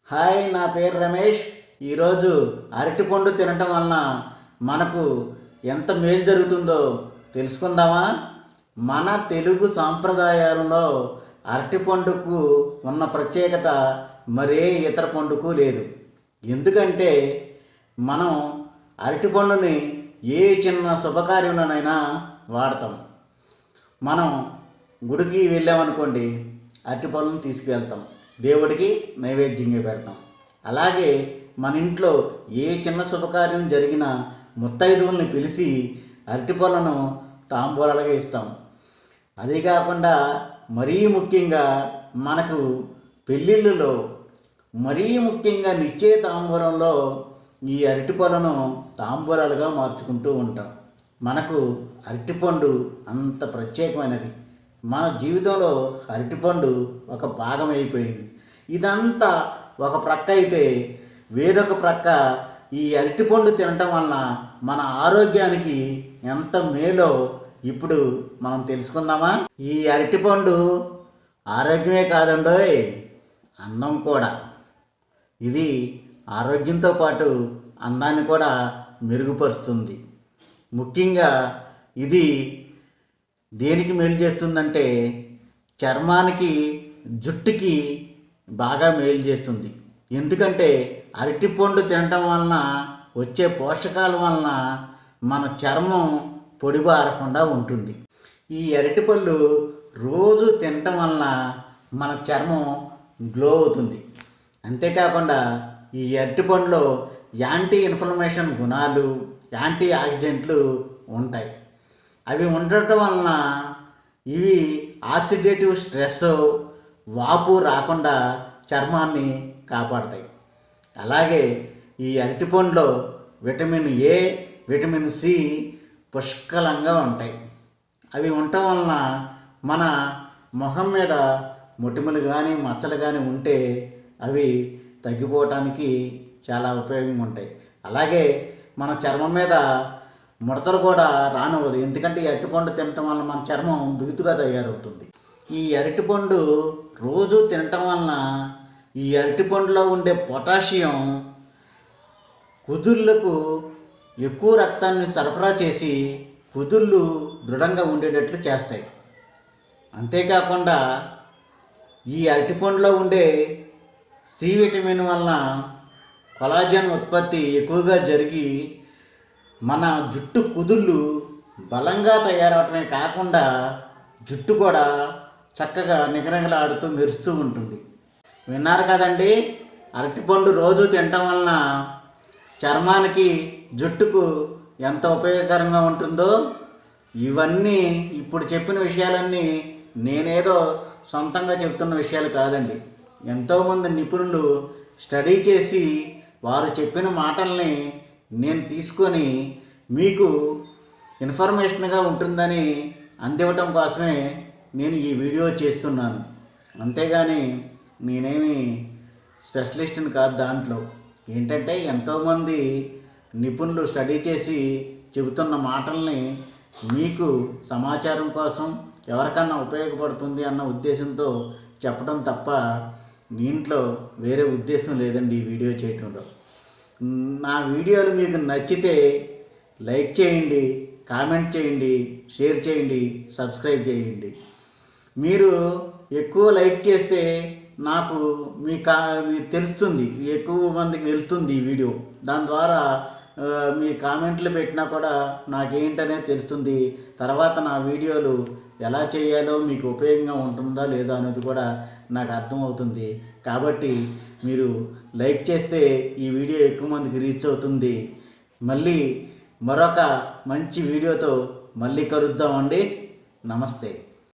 Hi, నా పేరు రమేష్. ఈరోజు అరటిపండు తినటం వలన మనకు ఎంత మేలు జరుగుతుందో తెలుసుకుందామా? మన తెలుగు సాంప్రదాయాలలో అరటిపండుకు ఉన్న ప్రత్యేకత మరే ఇతర పండుకు లేదు. ఎందుకంటే మనం అరటిపండుని ఏ చిన్న శుభకార్యంలోనైనా వాడతాం. మనం గుడికి వెళ్ళామనుకోండి, అరటిపళ్ళను తీసుకువెళ్తాం, దేవుడికి నైవేద్యంగా పెడతాం. అలాగే మన ఇంట్లో ఏ చిన్న శుభకార్యం జరిగినా ముత్తైదువుల్ని పిలిచి అరటిపళ్ళను తాంబూలాలుగా ఇస్తాం. అదే కాకుండా మరీ ముఖ్యంగా మనకు పెళ్ళిళ్ళలో, మరీ ముఖ్యంగా నిశ్చయ తాంబూలంలో ఈ అరటిపళ్ళను తాంబూలాలుగా మార్చుకుంటూ ఉంటాం. మనకు అరటిపండు అంత ప్రత్యేకమైనది. మన జీవితంలో అరటిపండు ఒక భాగం అయిపోయింది. ఇదంతా ఒక ప్రక్క అయితే, వేరొక ప్రక్క ఈ అరటిపండు తినటం వలన మన ఆరోగ్యానికి ఎంత మేలో ఇప్పుడు మనం తెలుసుకుందామా? ఈ అరటిపండు ఆరోగ్యమే కాదండోయ్, అందం కూడా. ఇది ఆరోగ్యంతో పాటు అందాన్ని కూడా మెరుగుపరుస్తుంది. ముఖ్యంగా ఇది దేనికి మేలు చేస్తుందంటే చర్మానికి, జుట్టుకి బాగా మేలు చేస్తుంది. ఎందుకంటే అరటిపండు తినటం వలన వచ్చే పోషకాల వలన మన చర్మం పొడిబారకుండా ఉంటుంది. ఈ అరటిపళ్ళు రోజు తినటం వలన మన చర్మం గ్లో అవుతుంది. అంతేకాకుండా ఈ అరటిపండులో యాంటీ ఇన్ఫ్లమేషన్ గుణాలు, యాంటీ ఆక్సిడెంట్లు ఉంటాయి. అవి ఉండటం వలన ఇవి ఆక్సిడేటివ్ స్ట్రెస్, వాపు రాకుండా చర్మాన్ని కాపాడతాయి. అలాగే ఈ అరటిపండులో విటమిన్ ఏ, విటమిన్ సి పుష్కలంగా ఉంటాయి. అవి ఉండటం వలన మన ముఖం మీద మొటిమలు కానీ, మచ్చలు కానీ ఉంటే అవి తగ్గిపోవటానికి చాలా ఉపయోగంగా ఉంటాయి. అలాగే మన చర్మం మీద ముడతలు కూడా రానివ్వదు. ఎందుకంటే ఈ అరటిపండు తినటం వలన మన చర్మం బిగుతుగా తయారవుతుంది. ఈ అరటిపండు రోజు తినటం వలన ఈ అరటిపండులో ఉండే పొటాషియం కుదుళ్ళకు ఎక్కువ రక్తాన్ని సరఫరా చేసి కుదుళ్ళు దృఢంగా ఉండేటట్లు చేస్తాయి. అంతేకాకుండా ఈ అరటిపండులో ఉండే సి విటమిన్ వలన కొలాజన్ ఉత్పత్తి ఎక్కువగా జరిగి మన జుట్టు కుదుళ్ళు బలంగా తయారవటమే కాకుండా జుట్టు కూడా చక్కగా నిగనిగలాడుతూ మెరుస్తూ ఉంటుంది. విన్నారు కదండి, అరటిపండు రోజు తినటం వలన చర్మానికి, జుట్టుకు ఎంత ఉపయోగకరంగా ఉంటుందో. ఇవన్నీ ఇప్పుడు చెప్పిన విషయాలన్నీ నేనేదో సొంతంగా చెప్తున్న విషయాలు కాదండి. ఎంతోమంది నిపుణులు స్టడీ చేసి వారు చెప్పిన మాటల్ని నేను తీసుకొని మీకు ఇన్ఫర్మేషన్గా ఉంటుందని అందివ్వటం కోసమే నేను ఈ వీడియో చేస్తున్నాను. అంతేగాని నేనేమి స్పెషలిస్ట్ని కాదు. దాంట్లో ఏంటంటే ఎంతోమంది నిపుణులు స్టడీ చేసి చెబుతున్న మాటల్ని మీకు సమాచారం కోసం, ఎవరికన్నా ఉపయోగపడుతుంది అన్న ఉద్దేశంతో చెప్పడం తప్ప దీంట్లో వేరే ఉద్దేశం లేదండి ఈ వీడియో చేయటంలో. నా వీడియోలు మీకు నచ్చితే లైక్ చేయండి, కామెంట్ చేయండి, షేర్ చేయండి, సబ్స్క్రైబ్ చేయండి. మీరు ఎక్కువ లైక్ చేస్తే నాకు మీకు తెలుస్తుంది, ఎక్కువ మందికి వెళ్తుంది ఈ వీడియో. దాని ద్వారా మీ కామెంట్లు పెట్టినా కూడా నాకేంటనేది తెలుస్తుంది. తర్వాత నా వీడియోలు ఎలా చేయాలో, మీకు ఉపయోగంగా ఉంటుందా లేదా అనేది కూడా నాకు అర్థమవుతుంది. కాబట్టి మీరు లైక్ చేస్తే ఈ వీడియో ఎక్కువ మందికి రీచ్ అవుతుంది. మళ్ళీ మరొక మంచి వీడియోతో మళ్ళీ కలుద్దామండి. నమస్తే.